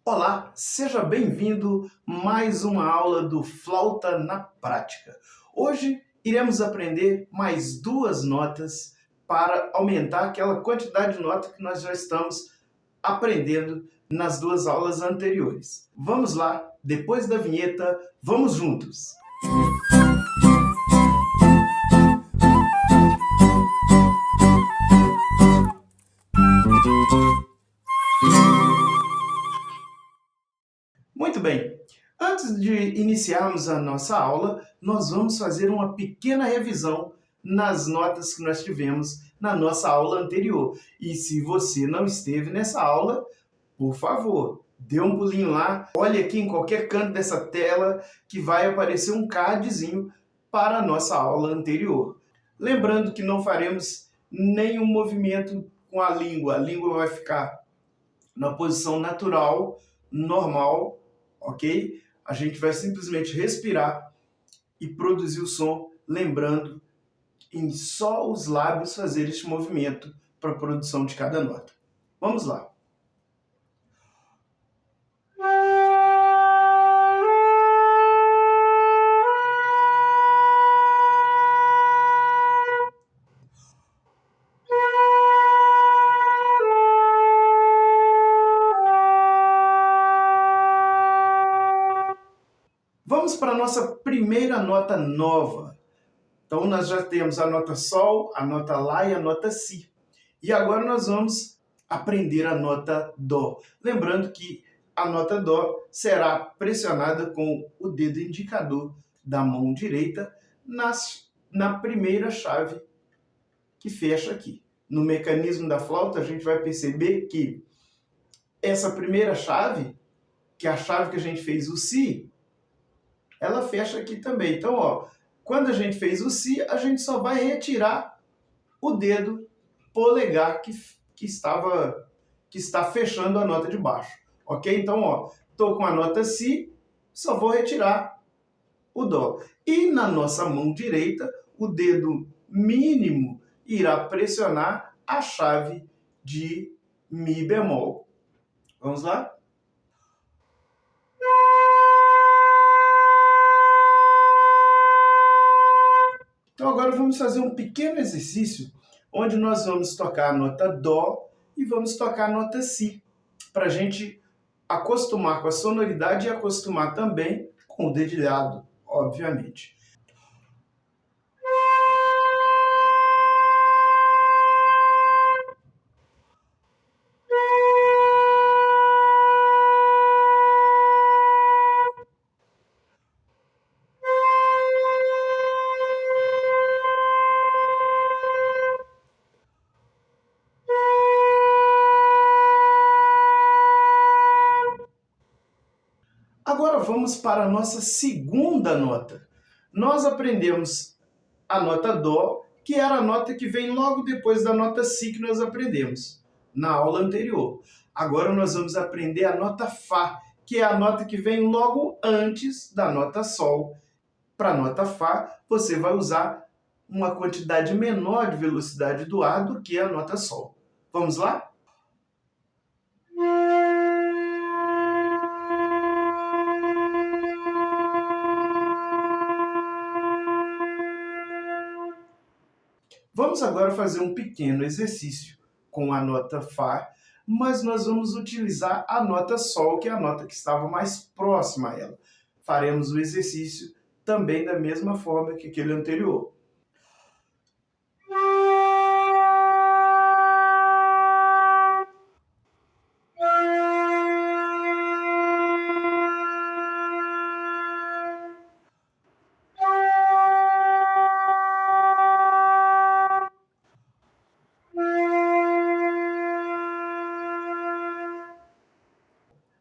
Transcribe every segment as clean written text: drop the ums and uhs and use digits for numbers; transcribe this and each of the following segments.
Olá, seja bem-vindo a mais uma aula do Flauta na Prática. Hoje iremos aprender mais duas notas para aumentar aquela quantidade de nota que nós já estamos aprendendo nas duas aulas anteriores. Vamos lá, depois da vinheta, vamos juntos! Muito bem, antes de iniciarmos a nossa aula, nós vamos fazer uma pequena revisão nas notas que nós tivemos na nossa aula anterior. E se você não esteve nessa aula, por favor, dê um pulinho lá, olhe aqui em qualquer canto dessa tela que vai aparecer um cardzinho para a nossa aula anterior. Lembrando que não faremos nenhum movimento com a língua vai ficar na posição natural, normal, ok? A gente vai simplesmente respirar e produzir o som, lembrando em só os lábios fazer este movimento para a produção de cada nota. Vamos lá. Vamos para a nossa primeira nota nova. Então, nós já temos a nota Sol, a nota Lá e a nota Si. E agora nós vamos aprender a nota Dó. Lembrando que a nota Dó será pressionada com o dedo indicador da mão direita na primeira chave que fecha aqui. No mecanismo da flauta, a gente vai perceber que essa primeira chave, que é a chave que a gente fez o Si, ela fecha aqui também. Então, ó, quando a gente fez o Si, a gente só vai retirar o dedo polegar que está fechando a nota de baixo. Ok? Então, ó, estou com a nota Si, só vou retirar o Dó. E na nossa mão direita, o dedo mínimo irá pressionar a chave de Mi bemol. Vamos lá? Então agora vamos fazer um pequeno exercício onde nós vamos tocar a nota Dó e vamos tocar a nota Si, para a gente acostumar com a sonoridade e acostumar também com o dedilhado, obviamente. Agora vamos para a nossa segunda nota. Nós aprendemos a nota Dó, que era a nota que vem logo depois da nota Si que nós aprendemos na aula anterior. Agora nós vamos aprender a nota Fá, que é a nota que vem logo antes da nota Sol. Para a nota Fá, você vai usar uma quantidade menor de velocidade do ar do que a nota Sol. Vamos lá? Vamos agora fazer um pequeno exercício com a nota Fá, mas nós vamos utilizar a nota Sol, que é a nota que estava mais próxima a ela. Faremos o exercício também da mesma forma que aquele anterior.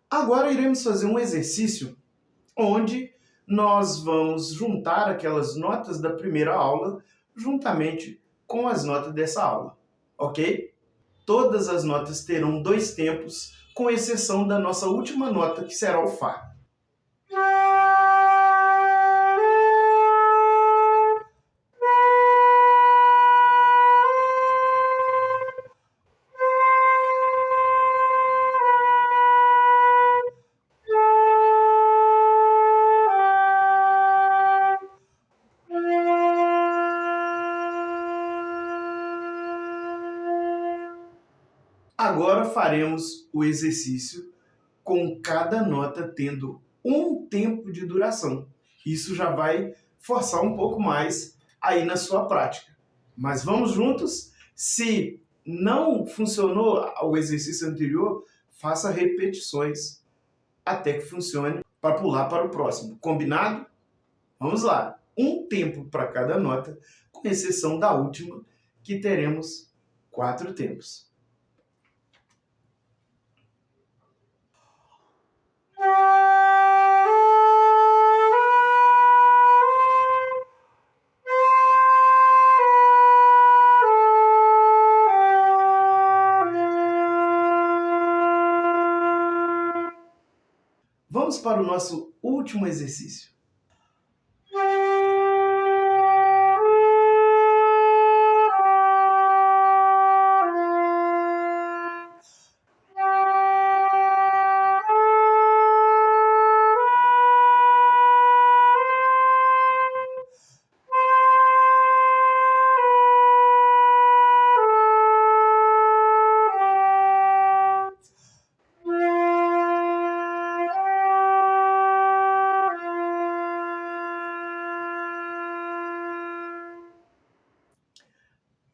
Agora iremos fazer um exercício onde nós vamos juntar aquelas notas da primeira aula juntamente com as notas dessa aula, ok? Todas as notas terão dois tempos, com exceção da nossa última nota, que será o Fá. Agora faremos o exercício com cada nota tendo um tempo de duração. Isso já vai forçar um pouco mais aí na sua prática. Mas vamos juntos? Se não funcionou o exercício anterior, faça repetições até que funcione para pular para o próximo. Combinado? Vamos lá. Um tempo para cada nota, com exceção da última, que teremos 4 tempos. Vamos para o nosso último exercício.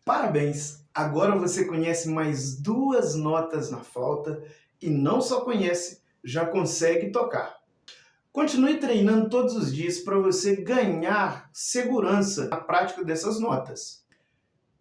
Parabéns! Agora você conhece mais 2 notas na flauta e não só conhece, já consegue tocar. Continue treinando todos os dias para você ganhar segurança na prática dessas notas.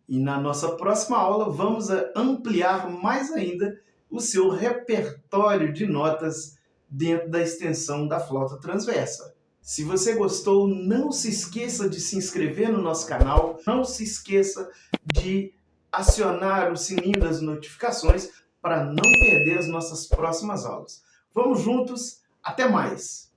E na nossa próxima aula vamos ampliar mais ainda o seu repertório de notas dentro da extensão da flauta transversa. Se você gostou, não se esqueça de se inscrever no nosso canal, não se esqueça de acionar o sininho das notificações para não perder as nossas próximas aulas. Vamos juntos, até mais!